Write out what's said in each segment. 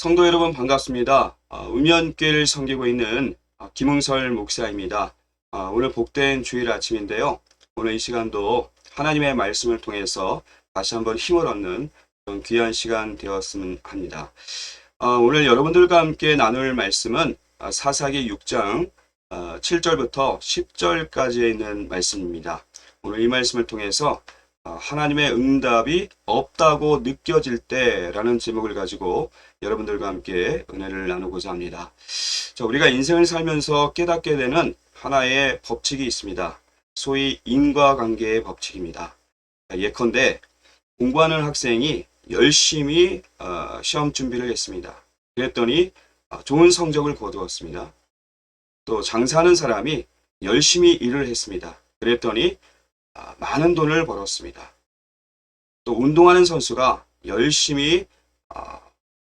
성도 여러분 반갑습니다. 음연교회를 섬기고 있는 김흥설 목사입니다. 오늘 복된 주일 아침인데요. 오늘 이 시간도 하나님의 말씀을 통해서 다시 한번 힘을 얻는 그런 귀한 시간 되었으면 합니다. 오늘 여러분들과 함께 나눌 말씀은 사사기 6장 7절부터 10절까지에 있는 말씀입니다. 오늘 이 말씀을 통해서 하나님의 응답이 없다고 느껴질 때라는 제목을 가지고 여러분들과 함께 은혜를 나누고자 합니다. 자, 우리가 인생을 살면서 깨닫게 되는 하나의 법칙이 있습니다. 소위 인과관계의 법칙입니다. 예컨대 공부하는 학생이 열심히 시험 준비를 했습니다. 그랬더니 좋은 성적을 거두었습니다. 또 장사하는 사람이 열심히 일을 했습니다. 그랬더니 많은 돈을 벌었습니다. 또 운동하는 선수가 열심히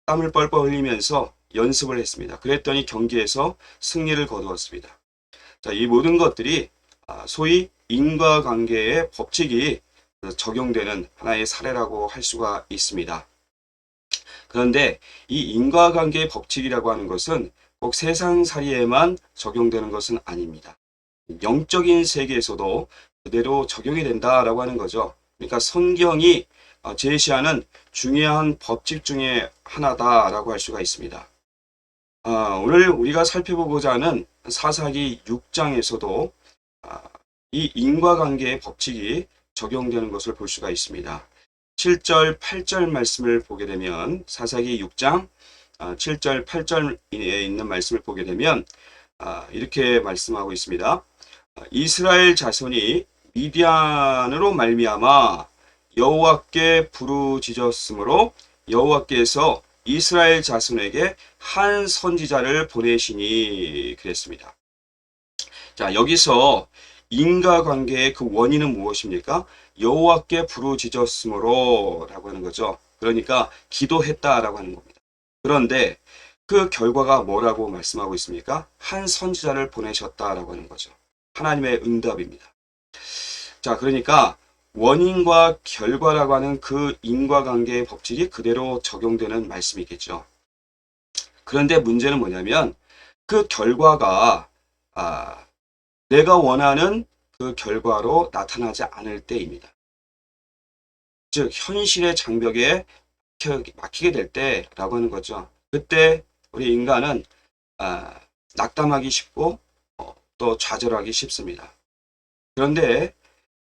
땀을 뻘뻘 흘리면서 연습을 했습니다. 그랬더니 경기에서 승리를 거두었습니다. 자, 이 모든 것들이 소위 인과관계의 법칙이 적용되는 하나의 사례라고 할 수가 있습니다. 그런데 이 인과관계의 법칙이라고 하는 것은 꼭 세상살이에만 적용되는 것은 아닙니다. 영적인 세계에서도 그대로 적용이 된다라고 하는 거죠. 그러니까 성경이 제시하는 중요한 법칙 중에 하나다라고 할 수가 있습니다. 오늘 우리가 살펴보고자 하는 사사기 6장에서도 이 인과관계의 법칙이 적용되는 것을 볼 수가 있습니다. 7절, 8절 말씀을 보게 되면 사사기 6장 7절, 8절에 있는 말씀을 보게 되면 이렇게 말씀하고 있습니다. 이스라엘 자손이 미디안으로 말미암아 여호와께 부르짖었으므로 여호와께서 이스라엘 자손에게 한 선지자를 보내시니 그랬습니다. 자, 여기서 인과관계의 그 원인은 무엇입니까? 여호와께 부르짖었으므로 라고 하는 거죠. 그러니까 기도했다라고 하는 겁니다. 그런데 그 결과가 뭐라고 말씀하고 있습니까? 한 선지자를 보내셨다라고 하는 거죠. 하나님의 응답입니다. 자, 그러니까 원인과 결과라고 하는 그 인과관계의 법칙이 그대로 적용되는 말씀이겠죠. 그런데 문제는 뭐냐면 그 결과가 내가 원하는 그 결과로 나타나지 않을 때입니다. 즉 현실의 장벽에 막히게 될 때라고 하는 거죠. 그때 우리 인간은 낙담하기 쉽고 또 좌절하기 쉽습니다. 그런데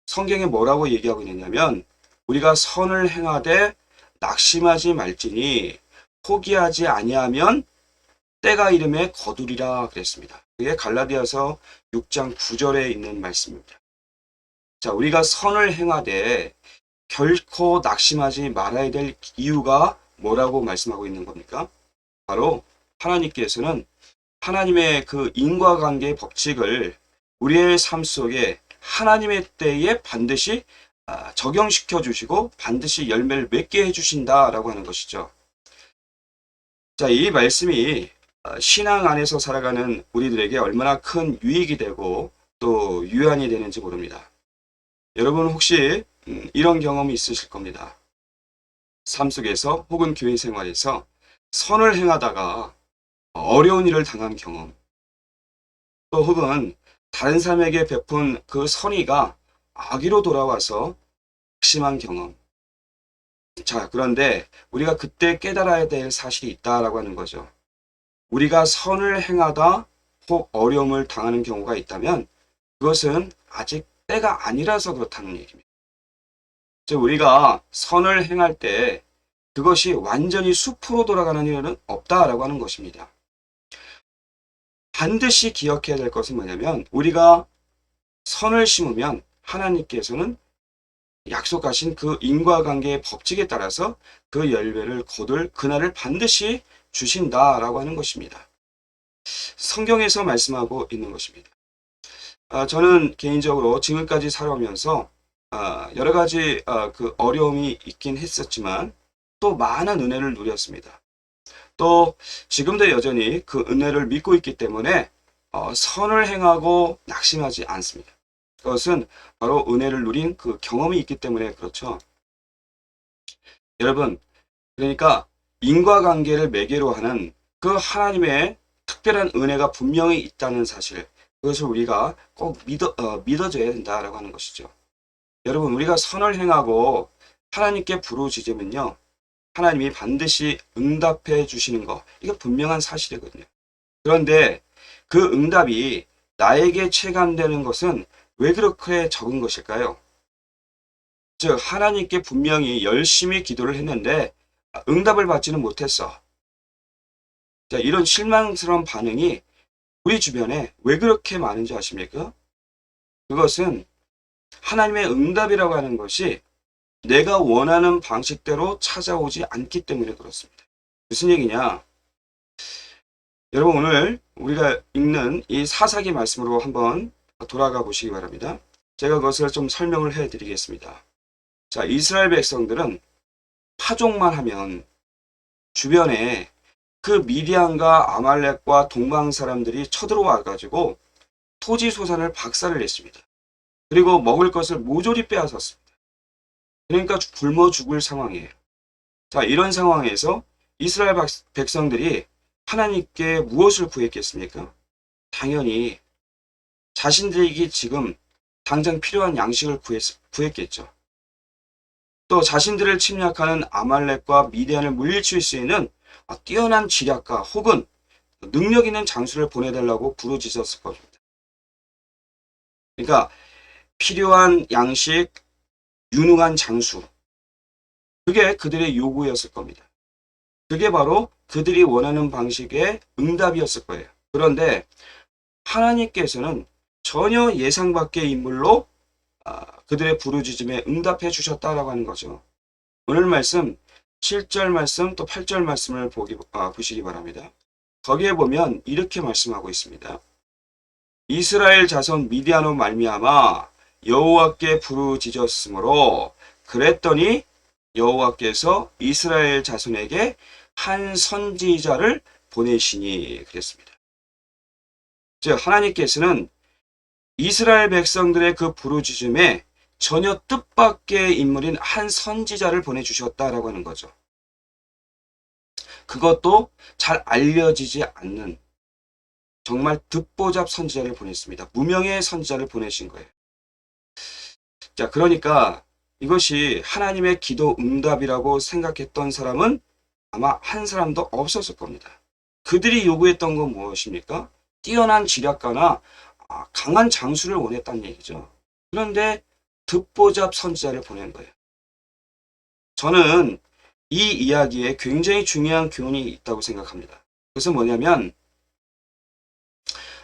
성경에 뭐라고 얘기하고 있느냐면 우리가 선을 행하되 낙심하지 말지니 포기하지 아니하면 때가 이름에 거두리라 그랬습니다. 그게 갈라디아서 6장 9절에 있는 말씀입니다. 자, 우리가 선을 행하되 결코 낙심하지 말아야 될 이유가 뭐라고 말씀하고 있는 겁니까? 바로 하나님께서는 하나님의 그 인과관계의 법칙을 우리의 삶 속에 하나님의 때에 반드시 적용시켜 주시고 반드시 열매를 맺게 해주신다라고 하는 것이죠. 자, 이 말씀이 신앙 안에서 살아가는 우리들에게 얼마나 큰 유익이 되고 또 유한이 되는지 모릅니다. 여러분 혹시 이런 경험이 있으실 겁니다. 삶 속에서 혹은 교회 생활에서 선을 행하다가 어려운 일을 당한 경험, 또 혹은 다른 사람에게 베푼 그 선의가 악의로 돌아와서 낙심한 경험. 자, 그런데 우리가 그때 깨달아야 될 사실이 있다라고 하는 거죠. 우리가 선을 행하다 혹 어려움을 당하는 경우가 있다면 그것은 아직 때가 아니라서 그렇다는 얘기입니다. 즉 우리가 선을 행할 때 그것이 완전히 숲으로 돌아가는 일은 없다라고 하는 것입니다. 반드시 기억해야 될 것은 뭐냐면 우리가 선을 심으면 하나님께서는 약속하신 그 인과관계의 법칙에 따라서 그 열매를 거둘 그날을 반드시 주신다라고 하는 것입니다. 성경에서 말씀하고 있는 것입니다. 저는 개인적으로 지금까지 살아오면서 여러 가지 그 어려움이 있긴 했었지만 또 많은 은혜를 누렸습니다. 또 지금도 여전히 그 은혜를 믿고 있기 때문에 선을 행하고 낙심하지 않습니다. 그것은 바로 은혜를 누린 그 경험이 있기 때문에 그렇죠. 여러분, 그러니까 인과관계를 매개로 하는 그 하나님의 특별한 은혜가 분명히 있다는 사실, 그것을 우리가 꼭 믿어줘야 된다라고 하는 것이죠. 여러분, 우리가 선을 행하고 하나님께 부르짖으면요, 하나님이 반드시 응답해 주시는 거, 이거 분명한 사실이거든요. 그런데 그 응답이 나에게 체감되는 것은 왜 그렇게 적은 것일까요? 즉, 하나님께 분명히 열심히 기도를 했는데 응답을 받지는 못했어. 자, 이런 실망스러운 반응이 우리 주변에 왜 그렇게 많은지 아십니까? 그것은 하나님의 응답이라고 하는 것이 내가 원하는 방식대로 찾아오지 않기 때문에 그렇습니다. 무슨 얘기냐? 여러분, 오늘 우리가 읽는 이 사사기 말씀으로 한번 돌아가 보시기 바랍니다. 제가 그것을 좀 설명을 해 드리겠습니다. 자, 이스라엘 백성들은 파종만 하면 주변에 그 미디안과 아말렉과 동방 사람들이 쳐들어와 가지고 토지 소산을 박살을 냈습니다. 그리고 먹을 것을 모조리 빼앗았습니다. 그러니까 굶어 죽을 상황이에요. 자, 이런 상황에서 이스라엘 백성들이 하나님께 무엇을 구했겠습니까? 당연히 자신들에게 지금 당장 필요한 양식을 구했겠죠. 또 자신들을 침략하는 아말렉과 미디안을 물리칠 수 있는 뛰어난 지략가 혹은 능력 있는 장수를 보내달라고 부르짖었을 겁니다. 그러니까 필요한 양식, 유능한 장수, 그게 그들의 요구였을 겁니다. 그게 바로 그들이 원하는 방식의 응답이었을 거예요. 그런데 하나님께서는 전혀 예상 밖의 인물로 그들의 부르짖음에 응답해 주셨다라고 하는 거죠. 오늘 말씀 7절 말씀 또 8절 말씀을 보시기 바랍니다. 거기에 보면 이렇게 말씀하고 있습니다. 이스라엘 자손 미디안으로 말미암아 여호와께 부르짖었으므로 그랬더니 여호와께서 이스라엘 자손에게 한 선지자를 보내시니 그랬습니다. 즉 하나님께서는 이스라엘 백성들의 그 부르짖음에 전혀 뜻밖의 인물인 한 선지자를 보내주셨다라고 하는 거죠. 그것도 잘 알려지지 않는 정말 듣보잡 선지자를 보냈습니다. 무명의 선지자를 보내신 거예요. 자, 그러니까 이것이 하나님의 기도 응답이라고 생각했던 사람은 아마 한 사람도 없었을 겁니다. 그들이 요구했던 건 무엇입니까? 뛰어난 지략가나 강한 장수를 원했다는 얘기죠. 그런데 듣보잡 선지자를 보낸 거예요. 저는 이 이야기에 굉장히 중요한 교훈이 있다고 생각합니다. 그것은 뭐냐면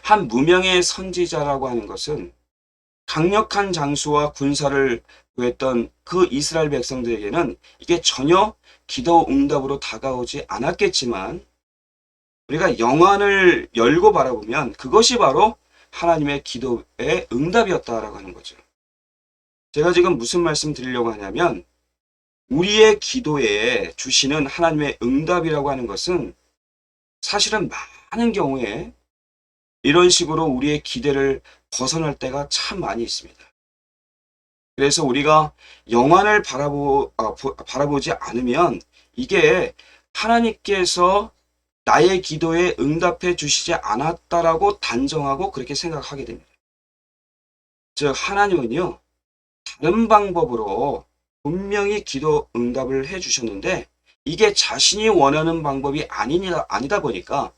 한 무명의 선지자라고 하는 것은 강력한 장수와 군사를 구했던 그 이스라엘 백성들에게는 이게 전혀 기도 응답으로 다가오지 않았겠지만 우리가 영안을 열고 바라보면 그것이 바로 하나님의 기도의 응답이었다라고 하는 거죠. 제가 지금 무슨 말씀 드리려고 하냐면 우리의 기도에 주시는 하나님의 응답이라고 하는 것은 사실은 많은 경우에 이런 식으로 우리의 기대를 벗어날 때가 참 많이 있습니다. 그래서 우리가 영안을 바라보지 않으면 이게 하나님께서 나의 기도에 응답해 주시지 않았다라고 단정하고 그렇게 생각하게 됩니다. 즉 하나님은요 다른 방법으로 분명히 기도 응답을 해 주셨는데 이게 자신이 원하는 방법이 아니다 보니까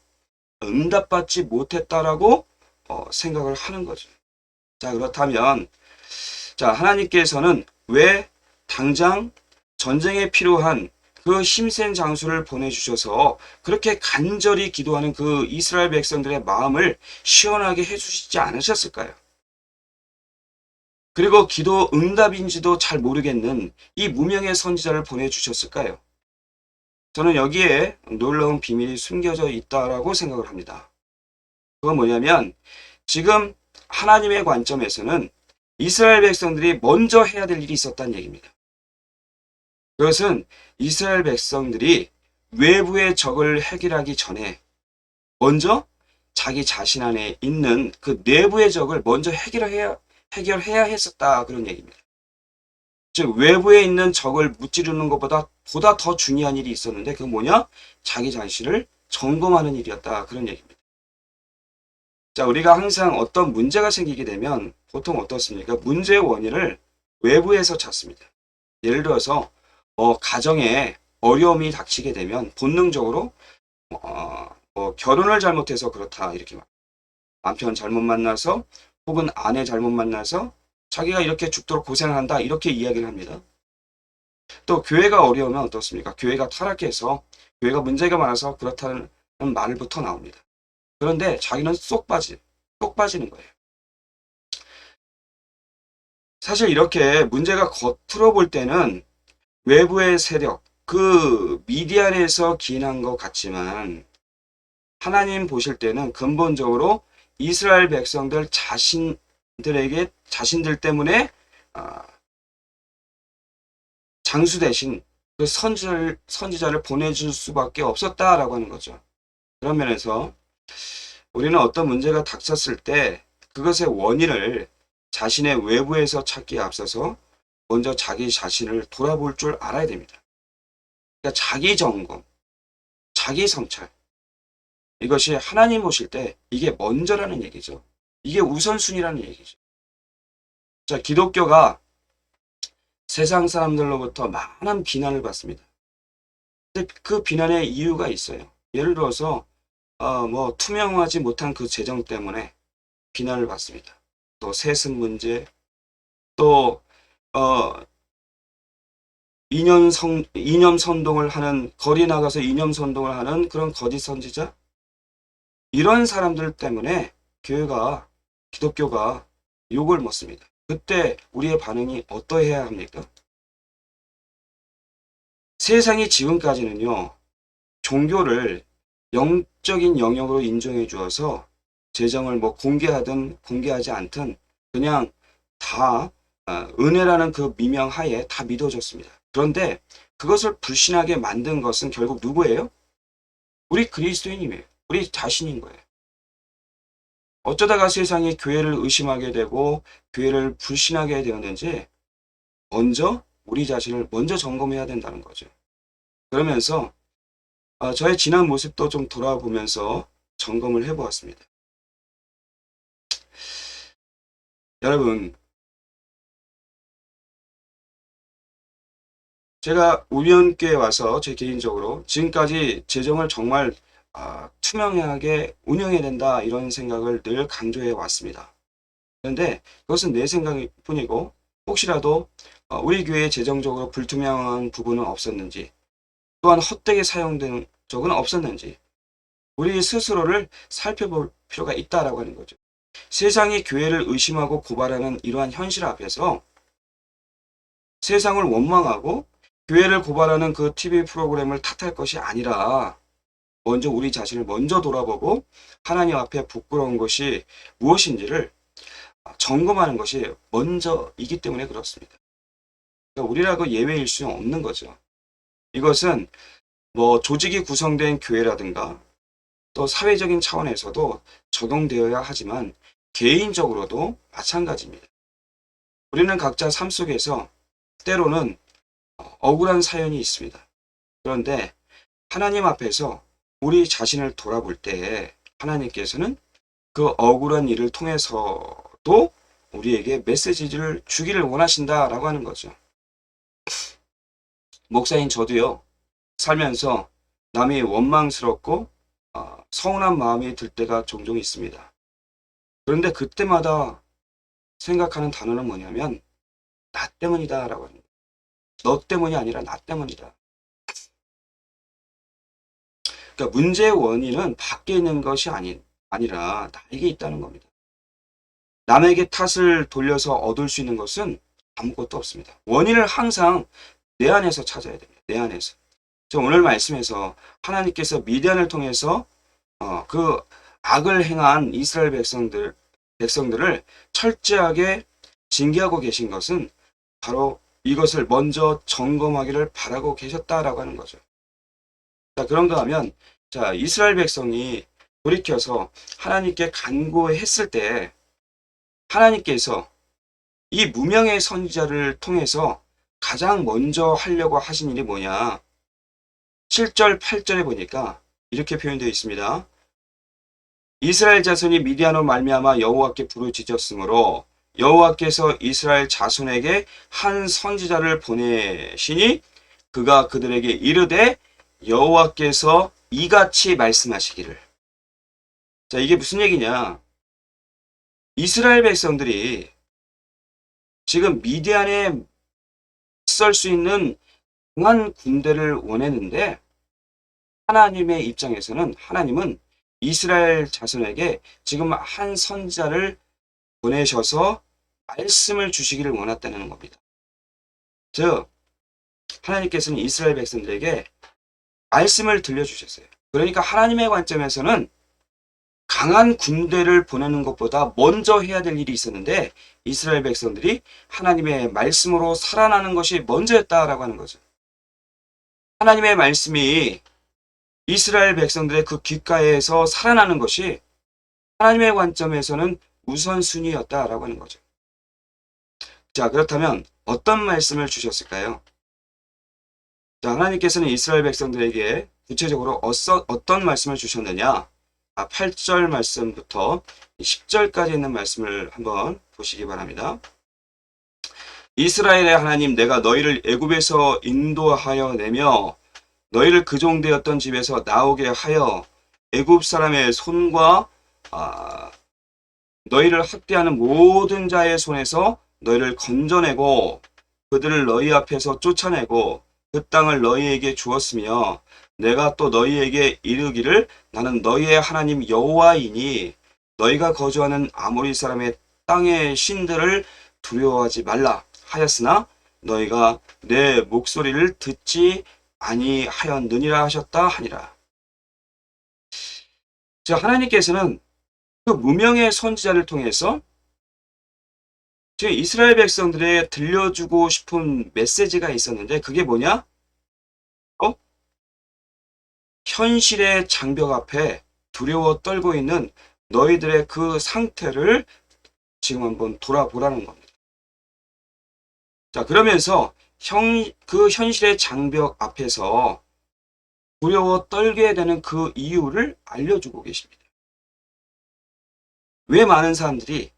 응답받지 못했다라고 생각을 하는 거죠. 자, 그렇다면 자, 하나님께서는 왜 당장 전쟁에 필요한 그 힘센 장수를 보내주셔서 그렇게 간절히 기도하는 그 이스라엘 백성들의 마음을 시원하게 해주시지 않으셨을까요? 그리고 기도 응답인지도 잘 모르겠는 이 무명의 선지자를 보내주셨을까요? 저는 여기에 놀라운 비밀이 숨겨져 있다라고 생각을 합니다. 그건 뭐냐면 지금 하나님의 관점에서는 이스라엘 백성들이 먼저 해야 될 일이 있었다는 얘기입니다. 그것은 이스라엘 백성들이 외부의 적을 해결하기 전에 먼저 자기 자신 안에 있는 그 내부의 적을 먼저 해결해야 했었다 그런 얘기입니다. 즉 외부에 있는 적을 무찌르는 것보다 더 중요한 일이 있었는데 그게 뭐냐? 자기 자신을 점검하는 일이었다. 그런 얘기입니다. 자, 우리가 항상 어떤 문제가 생기게 되면 보통 어떻습니까? 문제의 원인을 외부에서 찾습니다. 예를 들어서 가정에 어려움이 닥치게 되면 본능적으로 결혼을 잘못해서 그렇다 이렇게 말. 남편 잘못 만나서 혹은 아내 잘못 만나서 자기가 이렇게 죽도록 고생한다 이렇게 이야기를 합니다. 또 교회가 어려우면 어떻습니까? 교회가 타락해서 교회가 문제가 많아서 그렇다는 말부터 나옵니다. 그런데 자기는 쏙 빠지는 거예요. 사실 이렇게 문제가 겉으로 볼 때는 외부의 세력, 그 미디안에서 기인한 것 같지만 하나님 보실 때는 근본적으로 이스라엘 백성들 자신들 때문에 장수 대신 그 선지자를 보내줄 수밖에 없었다라고 하는 거죠. 그런 면에서 우리는 어떤 문제가 닥쳤을 때 그것의 원인을 자신의 외부에서 찾기에 앞서서 먼저 자기 자신을 돌아볼 줄 알아야 됩니다. 그러니까 자기 점검, 자기 성찰. 이것이 하나님 보실 때 이게 먼저라는 얘기죠. 이게 우선순위라는 얘기죠. 자, 기독교가 세상 사람들로부터 많은 비난을 받습니다. 근데 그 비난의 이유가 있어요. 예를 들어서 투명하지 못한 그 재정 때문에 비난을 받습니다. 또 세습 문제, 또 이념 선동을 하는, 거리 나가서 이념 선동을 하는 그런 거짓 선지자, 이런 사람들 때문에 기독교가 욕을 먹습니다. 그때 우리의 반응이 어떠해야 합니까? 세상이 지금까지는요, 종교를 영적인 영역으로 인정해 주어서 재정을 공개하든 공개하지 않든 그냥 다 은혜라는 그 미명 하에 다 믿어줬습니다. 그런데 그것을 불신하게 만든 것은 결국 누구예요? 우리 그리스도인이에요. 우리 자신인 거예요. 어쩌다가 세상이 교회를 의심하게 되고 교회를 불신하게 되었는지 먼저 우리 자신을 먼저 점검해야 된다는 거죠. 그러면서 저의 지난 모습도 좀 돌아보면서 점검을 해보았습니다. 여러분, 제가 우연교에 와서 제 개인적으로 지금까지 재정을 정말 투명하게 운영해야 된다 이런 생각을 늘 강조해 왔습니다. 그런데 그것은 내 생각일 뿐이고 혹시라도 우리 교회에 재정적으로 불투명한 부분은 없었는지 또한 헛되게 사용된 적은 없었는지 우리 스스로를 살펴볼 필요가 있다라고 하는 거죠. 세상이 교회를 의심하고 고발하는 이러한 현실 앞에서 세상을 원망하고 교회를 고발하는 그 TV 프로그램을 탓할 것이 아니라 먼저 우리 자신을 먼저 돌아보고 하나님 앞에 부끄러운 것이 무엇인지를 점검하는 것이 먼저이기 때문에 그렇습니다. 그러니까 우리라고 예외일 수는 없는 거죠. 이것은 조직이 구성된 교회라든가 또 사회적인 차원에서도 적용되어야 하지만 개인적으로도 마찬가지입니다. 우리는 각자 삶 속에서 때로는 억울한 사연이 있습니다. 그런데 하나님 앞에서 우리 자신을 돌아볼 때 하나님께서는 그 억울한 일을 통해서도 우리에게 메시지를 주기를 원하신다라고 하는 거죠. 목사인 저도요, 살면서 남이 원망스럽고 서운한 마음이 들 때가 종종 있습니다. 그런데 그때마다 생각하는 단어는 뭐냐면 나 때문이다 라고 합니다. 너 때문이 아니라 나 때문이다. 그러니까 문제의 원인은 밖에 있는 것이 아니라 나에게 있다는 겁니다. 남에게 탓을 돌려서 얻을 수 있는 것은 아무것도 없습니다. 원인을 항상 내 안에서 찾아야 됩니다. 내 안에서. 오늘 말씀에서 하나님께서 미디안을 통해서 그 악을 행한 이스라엘 백성들을 철저하게 징계하고 계신 것은 바로 이것을 먼저 점검하기를 바라고 계셨다라고 하는 거죠. 자, 그런가 하면 이스라엘 백성이 돌이켜서 하나님께 간구했을 때 하나님께서 이 무명의 선지자를 통해서 가장 먼저 하려고 하신 일이 뭐냐? 7절, 8절에 보니까 이렇게 표현되어 있습니다. 이스라엘 자손이 미디안으로 말미암아 여호와께 부르짖었으므로 여호와께서 이스라엘 자손에게 한 선지자를 보내시니 그가 그들에게 이르되 여호와께서 이같이 말씀하시기를. 자, 이게 무슨 얘기냐? 이스라엘 백성들이 지금 미디안에 설 수 있는 강한 군대를 원했는데 하나님의 입장에서는 하나님은 이스라엘 자손에게 지금 한 선지자를 보내셔서 말씀을 주시기를 원했다는 겁니다. 즉 하나님께서는 이스라엘 백성들에게 말씀을 들려주셨어요. 그러니까 하나님의 관점에서는 강한 군대를 보내는 것보다 먼저 해야 될 일이 있었는데 이스라엘 백성들이 하나님의 말씀으로 살아나는 것이 먼저였다라고 하는 거죠. 하나님의 말씀이 이스라엘 백성들의 그 귓가에서 살아나는 것이 하나님의 관점에서는 우선순위였다라고 하는 거죠. 자, 그렇다면 어떤 말씀을 주셨을까요? 자, 하나님께서는 이스라엘 백성들에게 구체적으로 어떤 말씀을 주셨느냐? 8절 말씀부터 10절까지 있는 말씀을 한번 보시기 바랍니다. 이스라엘의 하나님, 내가 너희를 애굽에서 인도하여 내며 너희를 그 종되었던 집에서 나오게 하여 애굽 사람의 손과 너희를 학대하는 모든 자의 손에서 너희를 건져내고 그들을 너희 앞에서 쫓아내고 그 땅을 너희에게 주었으며 내가 또 너희에게 이르기를 나는 너희의 하나님 여호와이니 너희가 거주하는 아모리 사람의 땅의 신들을 두려워하지 말라 하였으나 너희가 내 목소리를 듣지 아니하였느니라 하셨다 하니라. 자, 하나님께서는 그 무명의 선지자를 통해서 지금 이스라엘 백성들에 들려주고 싶은 메시지가 있었는데 그게 뭐냐? 현실의 장벽 앞에 두려워 떨고 있는 너희들의 그 상태를 지금 한번 돌아보라는 겁니다. 자, 그러면서 그 현실의 장벽 앞에서 두려워 떨게 되는 그 이유를 알려주고 계십니다. 왜 많은 사람들이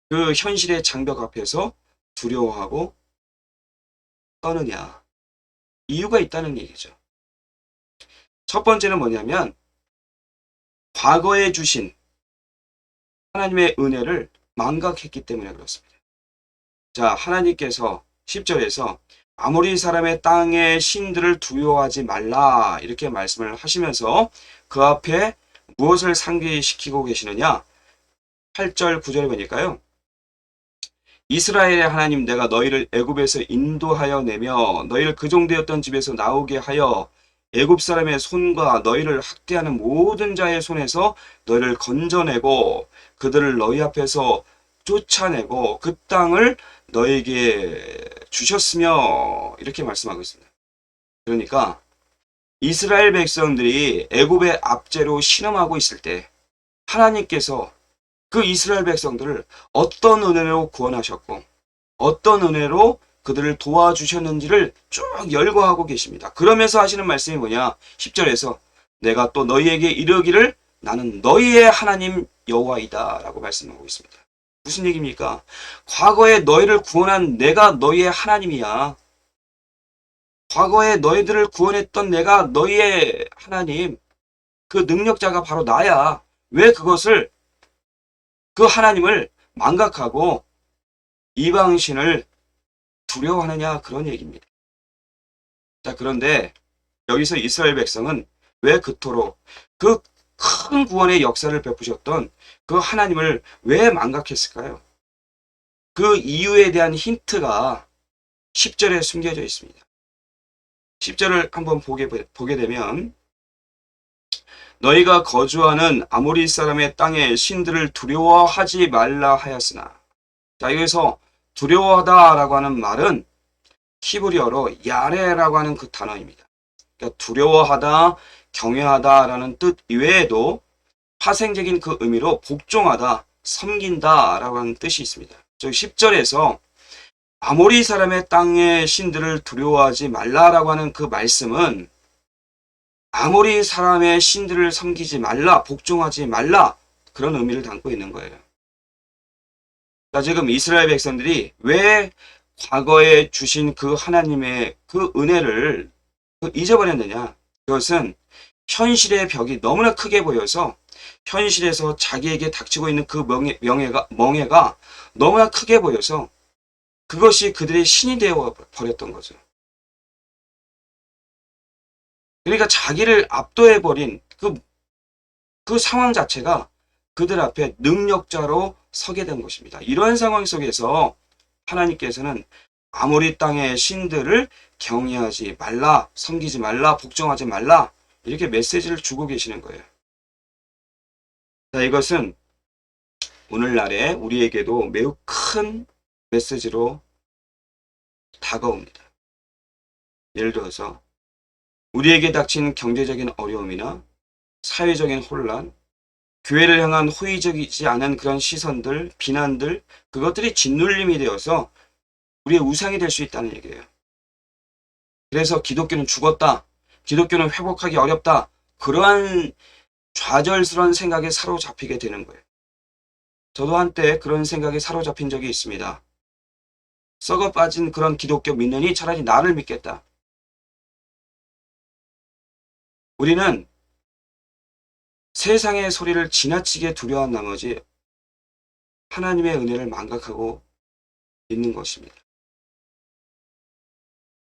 그 현실의 장벽 앞에서 두려워하고 떠느냐? 이유가 있다는 얘기죠. 첫 번째는 뭐냐면 과거에 주신 하나님의 은혜를 망각했기 때문에 그렇습니다. 자, 하나님께서 10절에서 아모리 사람의 땅의 신들을 두려워하지 말라 이렇게 말씀을 하시면서 그 앞에 무엇을 상기시키고 계시느냐? 8절 9절에 보니까요. 이스라엘의 하나님, 내가 너희를 애굽에서 인도하여 내며 너희를 그 종되었던 집에서 나오게 하여 애굽 사람의 손과 너희를 학대하는 모든 자의 손에서 너희를 건져내고 그들을 너희 앞에서 쫓아내고 그 땅을 너희에게 주셨으며 이렇게 말씀하고 있습니다. 그러니까 이스라엘 백성들이 애굽의 압제로 신음하고 있을 때 하나님께서 그 이스라엘 백성들을 어떤 은혜로 구원하셨고 어떤 은혜로 그들을 도와주셨는지를 쭉 열거하고 계십니다. 그러면서 하시는 말씀이 뭐냐? 10절에서 내가 또 너희에게 이르기를 나는 너희의 하나님 여호와이다 라고 말씀하고 있습니다. 무슨 얘기입니까? 과거에 너희를 구원한 내가 너희의 하나님이야. 과거에 너희들을 구원했던 내가 너희의 하나님, 그 능력자가 바로 나야. 왜 그것을 그 하나님을 망각하고 이방신을 두려워하느냐 그런 얘기입니다. 자, 그런데 여기서 이스라엘 백성은 왜 그토록 그 큰 구원의 역사를 베푸셨던 그 하나님을 왜 망각했을까요? 그 이유에 대한 힌트가 10절에 숨겨져 있습니다. 10절을 한번 보게 되면 너희가 거주하는 아모리 사람의 땅의 신들을 두려워하지 말라 하였으나, 자, 여기서 두려워하다라고 하는 말은 히브리어로 야레라고 하는 그 단어입니다. 그러니까 두려워하다, 경외하다라는 뜻 이외에도 파생적인 그 의미로 복종하다, 섬긴다라고 하는 뜻이 있습니다. 즉 10절에서 아모리 사람의 땅의 신들을 두려워하지 말라라고 하는 그 말씀은 아모리 사람의 신들을 섬기지 말라, 복종하지 말라, 그런 의미를 담고 있는 거예요. 자, 지금 이스라엘 백성들이 왜 과거에 주신 그 하나님의 그 은혜를 잊어버렸느냐? 그것은 현실의 벽이 너무나 크게 보여서 현실에서 자기에게 닥치고 있는 그 멍해가 너무나 크게 보여서 그것이 그들의 신이 되어 버렸던 거죠. 그러니까 자기를 압도해버린 그 상황 자체가 그들 앞에 능력자로 서게 된 것입니다. 이런 상황 속에서 하나님께서는 아모리 땅의 신들을 경외하지 말라, 섬기지 말라, 복종하지 말라, 이렇게 메시지를 주고 계시는 거예요. 자, 이것은 오늘날에 우리에게도 매우 큰 메시지로 다가옵니다. 예를 들어서 우리에게 닥친 경제적인 어려움이나 사회적인 혼란, 교회를 향한 호의적이지 않은 그런 시선들, 비난들, 그것들이 짓눌림이 되어서 우리의 우상이 될 수 있다는 얘기예요. 그래서 기독교는 죽었다, 기독교는 회복하기 어렵다, 그러한 좌절스러운 생각에 사로잡히게 되는 거예요. 저도 한때 그런 생각에 사로잡힌 적이 있습니다. 썩어 빠진 그런 기독교 믿느니 차라리 나를 믿겠다. 우리는 세상의 소리를 지나치게 두려워한 나머지 하나님의 은혜를 망각하고 있는 것입니다.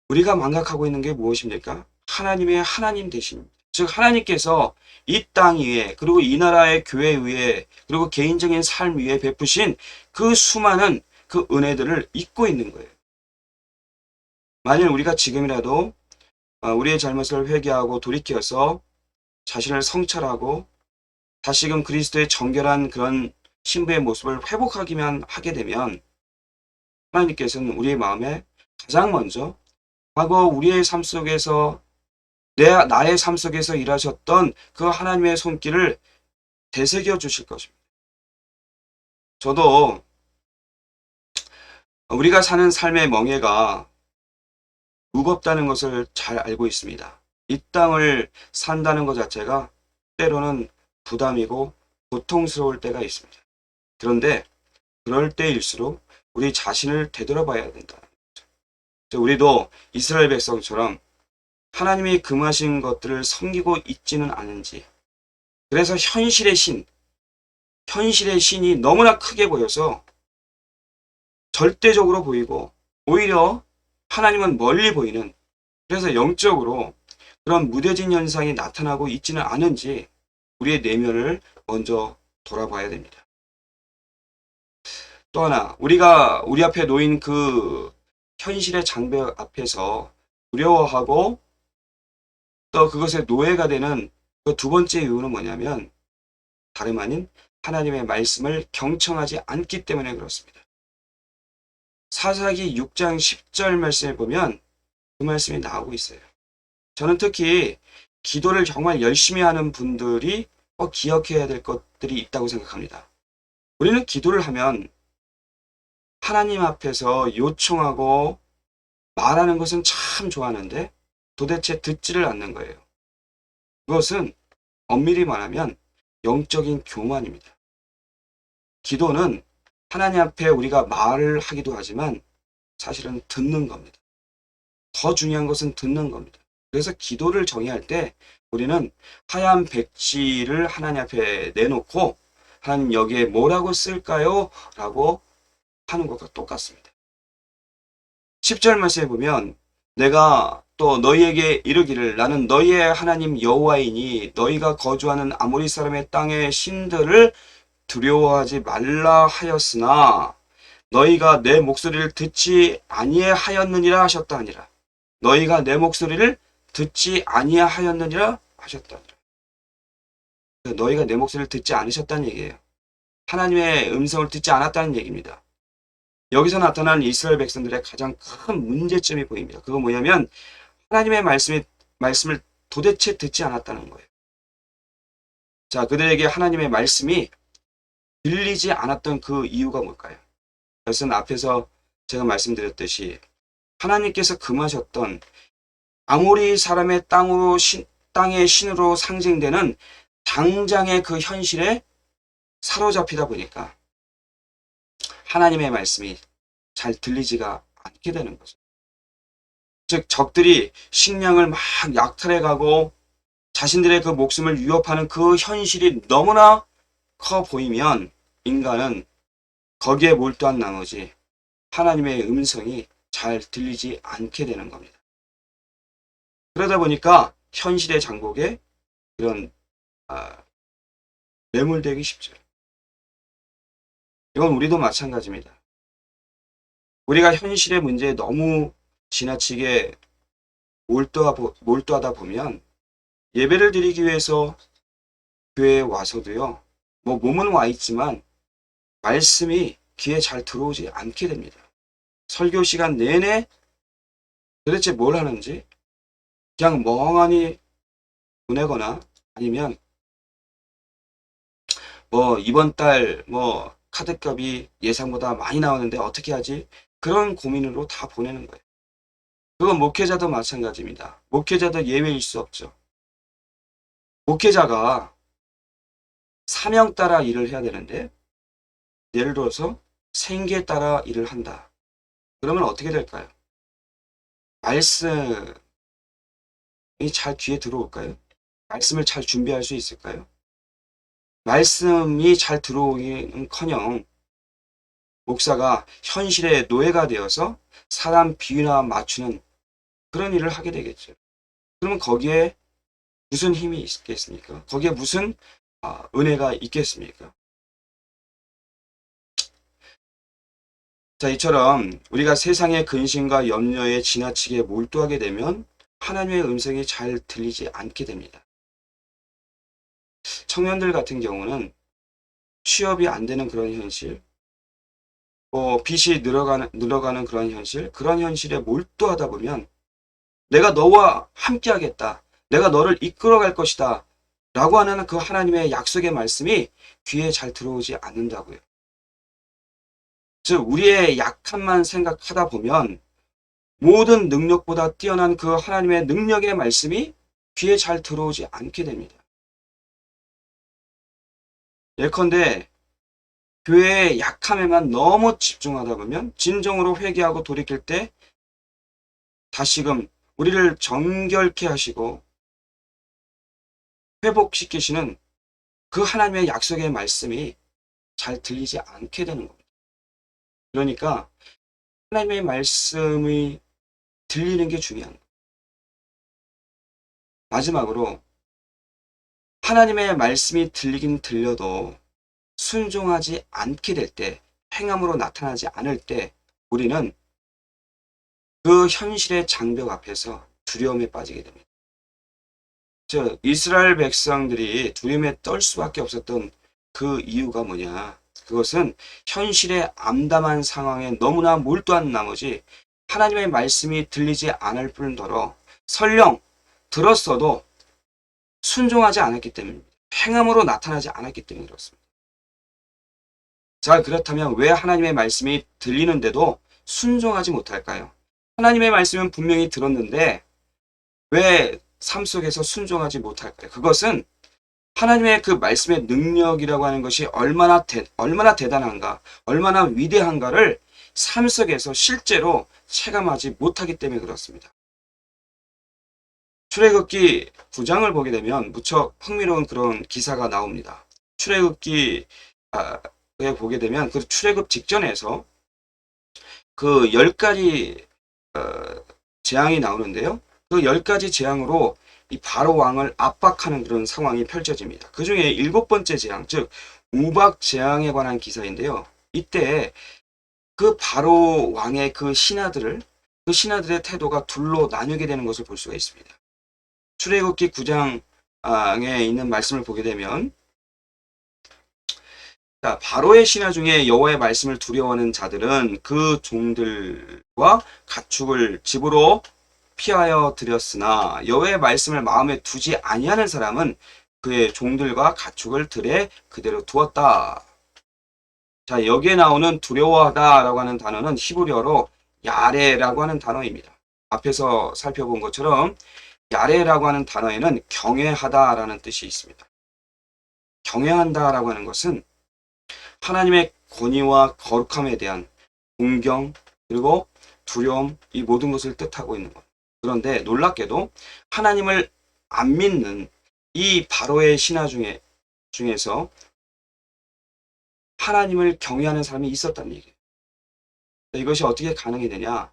우리가 망각하고 있는 게 무엇입니까? 하나님의 하나님 되신, 즉 하나님께서 이 땅 위에, 그리고 이 나라의 교회 위에, 그리고 개인적인 삶 위에 베푸신 그 수많은 그 은혜들을 잊고 있는 거예요. 만일 우리가 지금이라도 우리의 잘못을 회개하고 돌이켜서 자신을 성찰하고 다시금 그리스도의 정결한 그런 신부의 모습을 회복하기만 하게 되면 하나님께서는 우리의 마음에 가장 먼저 과거 우리의 삶 속에서 나의 삶 속에서 일하셨던 그 하나님의 손길을 되새겨 주실 것입니다. 저도 우리가 사는 삶의 멍해가 무겁다는 것을 잘 알고 있습니다. 이 땅을 산다는 것 자체가 때로는 부담이고 고통스러울 때가 있습니다. 그런데 그럴 때일수록 우리 자신을 되돌아봐야 된다. 우리도 이스라엘 백성처럼 하나님이 금하신 것들을 섬기고 있지는 않은지, 그래서 현실의 신이 너무나 크게 보여서 절대적으로 보이고 오히려 하나님은 멀리 보이는, 그래서 영적으로 그런 무뎌진 현상이 나타나고 있지는 않은지 우리의 내면을 먼저 돌아봐야 됩니다. 또 하나, 우리가 우리 앞에 놓인 그 현실의 장벽 앞에서 두려워하고 또 그것의 노예가 되는 그 두 번째 이유는 뭐냐면 다름 아닌 하나님의 말씀을 경청하지 않기 때문에 그렇습니다. 사사기 6장 10절 말씀을 보면 그 말씀이 나오고 있어요. 저는 특히 기도를 정말 열심히 하는 분들이 꼭 기억해야 될 것들이 있다고 생각합니다. 우리는 기도를 하면 하나님 앞에서 요청하고 말하는 것은 참 좋아하는데 도대체 듣지를 않는 거예요. 그것은 엄밀히 말하면 영적인 교만입니다. 기도는 하나님 앞에 우리가 말을 하기도 하지만 사실은 듣는 겁니다. 더 중요한 것은 듣는 겁니다. 그래서 기도를 정의할 때 우리는 하얀 백지를 하나님 앞에 내놓고 하나님 여기에 뭐라고 쓸까요? 라고 하는 것과 똑같습니다. 10절 말씀에 보면 내가 또 너희에게 이르기를 나는 너희의 하나님 여호와이니 너희가 거주하는 아모리 사람의 땅의 신들을 두려워하지 말라 하였으나 너희가 내 목소리를 듣지 아니하였느니라 하셨다 하니라. 너희가 내 목소리를 듣지 아니하였느니라 하셨다 하니라. 너희가 내 목소리를 듣지 않으셨다는 얘기예요. 하나님의 음성을 듣지 않았다는 얘기입니다. 여기서 나타난 이스라엘 백성들의 가장 큰 문제점이 보입니다. 그건 뭐냐면 하나님의 말씀을 도대체 듣지 않았다는 거예요. 자, 그들에게 하나님의 말씀이 들리지 않았던 그 이유가 뭘까요? 그것은 앞에서 제가 말씀드렸듯이 하나님께서 금하셨던 아모리 사람의 땅의 신으로 상징되는 당장의 그 현실에 사로잡히다 보니까 하나님의 말씀이 잘 들리지가 않게 되는 거죠. 즉 적들이 식량을 막 약탈해가고 자신들의 그 목숨을 위협하는 그 현실이 너무나 커 보이면 인간은 거기에 몰두한 나머지 하나님의 음성이 잘 들리지 않게 되는 겁니다. 그러다 보니까 현실의 장복에 이런 매몰되기 쉽죠. 이건 우리도 마찬가지입니다. 우리가 현실의 문제에 너무 지나치게 몰두하다 보면 예배를 드리기 위해서 교회에 와서도요, 뭐 몸은 와 있지만 말씀이 귀에 잘 들어오지 않게 됩니다. 설교 시간 내내 도대체 뭘 하는지 그냥 멍하니 보내거나 아니면 뭐 이번 달 뭐 카드값이 예상보다 많이 나오는데 어떻게 하지? 그런 고민으로 다 보내는 거예요. 그건 목회자도 마찬가지입니다. 목회자도 예외일 수 없죠. 목회자가 사명 따라 일을 해야 되는데 예를 들어서 생계 따라 일을 한다. 그러면 어떻게 될까요? 말씀이 잘 귀에 들어올까요? 말씀을 잘 준비할 수 있을까요? 말씀이 잘 들어오기는커녕 목사가 현실의 노예가 되어서 사람 비유나 맞추는 그런 일을 하게 되겠죠. 그러면 거기에 무슨 힘이 있겠습니까? 거기에 무슨 은혜가 있겠습니까? 자, 이처럼 우리가 세상의 근심과 염려에 지나치게 몰두하게 되면 하나님의 음성이 잘 들리지 않게 됩니다. 청년들 같은 경우는 취업이 안 되는 그런 현실, 빚이 늘어가는 그런 현실, 그런 현실에 몰두하다 보면 내가 너와 함께 하겠다, 내가 너를 이끌어갈 것이다 라고 하는 그 하나님의 약속의 말씀이 귀에 잘 들어오지 않는다고요. 즉 우리의 약함만 생각하다 보면 모든 능력보다 뛰어난 그 하나님의 능력의 말씀이 귀에 잘 들어오지 않게 됩니다. 예컨대 교회의 약함에만 너무 집중하다 보면 진정으로 회개하고 돌이킬 때 다시금 우리를 정결케 하시고 회복시키시는 그 하나님의 약속의 말씀이 잘 들리지 않게 되는 겁니다. 그러니까 하나님의 말씀이 들리는 게 중요한 거예요. 마지막으로 하나님의 말씀이 들리긴 들려도 순종하지 않게 될 때, 행함으로 나타나지 않을 때 우리는 그 현실의 장벽 앞에서 두려움에 빠지게 됩니다. 즉 이스라엘 백성들이 두려움에 떨 수밖에 없었던 그 이유가 뭐냐? 그것은 현실의 암담한 상황에 너무나 몰두한 나머지 하나님의 말씀이 들리지 않을 뿐더러 설령 들었어도 순종하지 않았기 때문입니다. 행함으로 나타나지 않았기 때문에 그렇습니다. 자, 그렇다면 왜 하나님의 말씀이 들리는데도 순종하지 못할까요? 하나님의 말씀은 분명히 들었는데 왜 삶 속에서 순종하지 못할까요? 그것은 하나님의 그 말씀의 능력이라고 하는 것이 얼마나 대단한가, 얼마나 위대한가를 삶 속에서 실제로 체감하지 못하기 때문에 그렇습니다. 출애굽기 9장을 보게 되면 무척 흥미로운 그런 기사가 나옵니다. 출애굽기에 보게 되면 그 출애굽 직전에서 그 10가지 재앙이 나오는데요. 그 10가지 재앙으로 이 바로 왕을 압박하는 그런 상황이 펼쳐집니다. 그 중에 7번째 재앙, 즉 우박 재앙에 관한 기사인데요. 이때 그 바로 왕의 그 신하들의 태도가 둘로 나뉘게 되는 것을 볼 수가 있습니다. 출애굽기 9장에 있는 말씀을 보게 되면 자, 바로의 신하 중에 여호와의 말씀을 두려워하는 자들은 그 종들과 가축을 집으로 피하여 들였으나 여호와의 말씀을 마음에 두지 아니하는 사람은 그의 종들과 가축을 들에 그대로 두었다. 자, 여기에 나오는 두려워하다라고 하는 단어는 히브리어로 야레라고 하는 단어입니다. 앞에서 살펴본 것처럼 야레라고 하는 단어에는 경외하다라는 뜻이 있습니다. 경외한다라고 하는 것은 하나님의 권위와 거룩함에 대한 존경 그리고 두려움 이 모든 것을 뜻하고 있는 것. 그런데 놀랍게도 하나님을 안 믿는 이 바로의 신하 중에서 하나님을 경외하는 사람이 있었다는 얘기예요. 이것이 어떻게 가능이 되냐?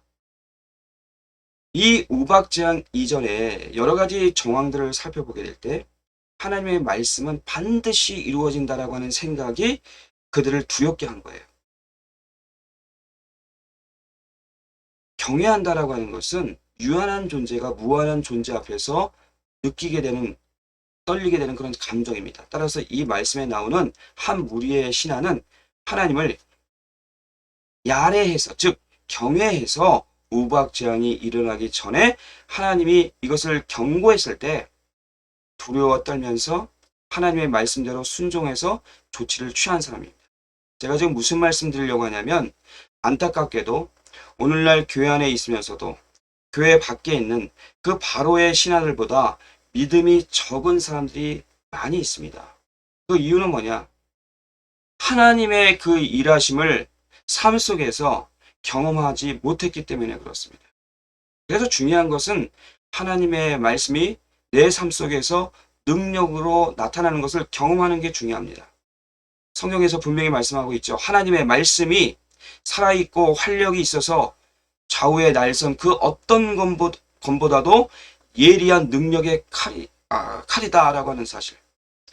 이 우박재앙 이전에 여러 가지 정황들을 살펴보게 될 때 하나님의 말씀은 반드시 이루어진다라고 하는 생각이 그들을 두렵게 한 거예요. 경외한다라고 하는 것은 유한한 존재가 무한한 존재 앞에서 느끼게 되는 떨리게 되는 그런 감정입니다. 따라서 이 말씀에 나오는 한 무리의 신하는 하나님을 야레해서 즉 경외해서 우박재앙이 일어나기 전에 하나님이 이것을 경고했을 때 두려워 떨면서 하나님의 말씀대로 순종해서 조치를 취한 사람입니다. 제가 지금 무슨 말씀 드리려고 하냐면 안타깝게도 오늘날 교회 안에 있으면서도 교회 밖에 있는 그 바로의 신하들보다 믿음이 적은 사람들이 많이 있습니다. 그 이유는 뭐냐? 하나님의 그 일하심을 삶 속에서 경험하지 못했기 때문에 그렇습니다. 그래서 중요한 것은 하나님의 말씀이 내 삶 속에서 능력으로 나타나는 것을 경험하는 게 중요합니다. 성경에서 분명히 말씀하고 있죠. 하나님의 말씀이 살아있고 활력이 있어서 좌우의 날선 그 어떤 검보다도 예리한 능력의 칼이다라고 하는 사실.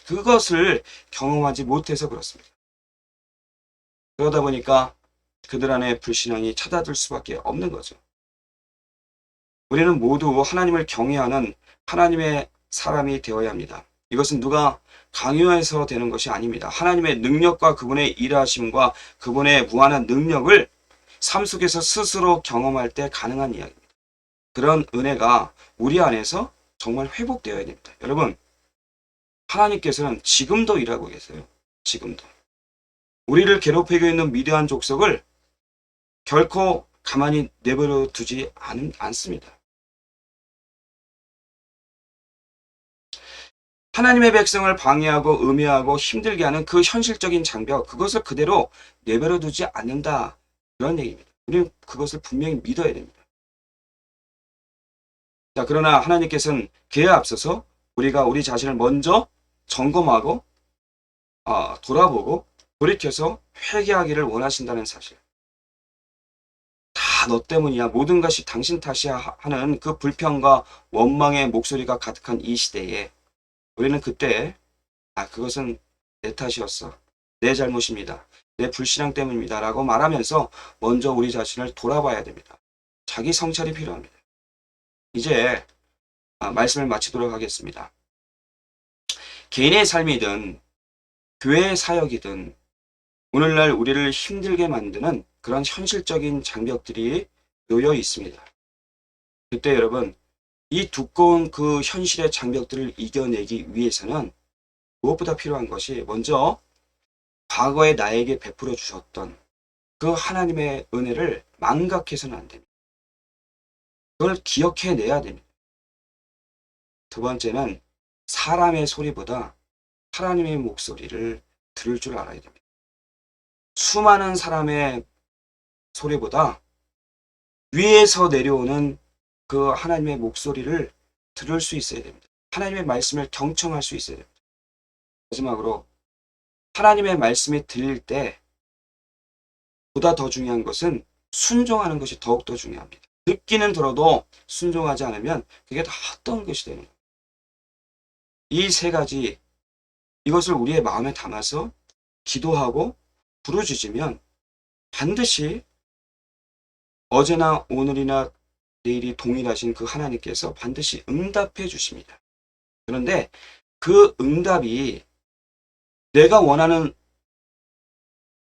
그것을 경험하지 못해서 그렇습니다. 그러다 보니까 그들 안에 불신앙이 찾아들 수밖에 없는 거죠. 우리는 모두 하나님을 경외하는 하나님의 사람이 되어야 합니다. 이것은 누가 강요해서 되는 것이 아닙니다. 하나님의 능력과 그분의 일하심과 그분의 무한한 능력을 삶 속에서 스스로 경험할 때 가능한 이야기입니다. 그런 은혜가 우리 안에서 정말 회복되어야 됩니다. 여러분, 하나님께서는 지금도 일하고 계세요. 지금도. 우리를 괴롭히고 있는 미대한 족속을 결코 가만히 내버려 두지 않습니다. 하나님의 백성을 방해하고 음해하고 힘들게 하는 그 현실적인 장벽, 그것을 그대로 내버려 두지 않는다. 그런 얘기입니다. 우리는 그것을 분명히 믿어야 됩니다. 자, 그러나 하나님께서는 그에 앞서서 우리가 우리 자신을 먼저 점검하고 돌아보고 돌이켜서 회개하기를 원하신다는 사실. 다 너 때문이야. 모든 것이 당신 탓이야 하는 그 불평과 원망의 목소리가 가득한 이 시대에 우리는 그때 그것은 내 탓이었어. 내 잘못입니다. 내 불신앙 때문입니다. 라고 말하면서 먼저 우리 자신을 돌아봐야 됩니다. 자기 성찰이 필요합니다. 이제 말씀을 마치도록 하겠습니다. 개인의 삶이든 교회의 사역이든 오늘날 우리를 힘들게 만드는 그런 현실적인 장벽들이 놓여 있습니다. 그때 여러분, 이 두꺼운 그 현실의 장벽들을 이겨내기 위해서는 무엇보다 필요한 것이 먼저 과거에 나에게 베풀어 주셨던 그 하나님의 은혜를 망각해서는 안 됩니다. 그걸 기억해내야 됩니다. 두 번째는 사람의 소리보다 하나님의 목소리를 들을 줄 알아야 됩니다. 수많은 사람의 소리보다 위에서 내려오는 그 하나님의 목소리를 들을 수 있어야 됩니다. 하나님의 말씀을 경청할 수 있어야 됩니다. 마지막으로 하나님의 말씀이 들릴 때 보다 더 중요한 것은 순종하는 것이 더욱더 중요합니다. 듣기는 들어도 순종하지 않으면 그게 다 헛된 것이 되는 거예요. 이 세 가지 이것을 우리의 마음에 담아서 기도하고 부르짖으면 반드시 어제나 오늘이나 내일이 동일하신 그 하나님께서 반드시 응답해 주십니다. 그런데 그 응답이 내가 원하는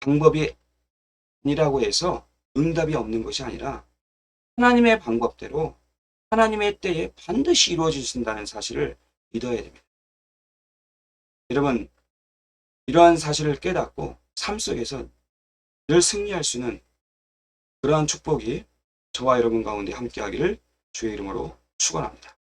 방법이 아니라고 해서 응답이 없는 것이 아니라 하나님의 방법대로 하나님의 때에 반드시 이루어지신다는 사실을 믿어야 됩니다. 여러분, 이러한 사실을 깨닫고 삶 속에서 늘 승리할 수 있는 그러한 축복이 저와 여러분 가운데 함께하기를 주의 이름으로 축원합니다.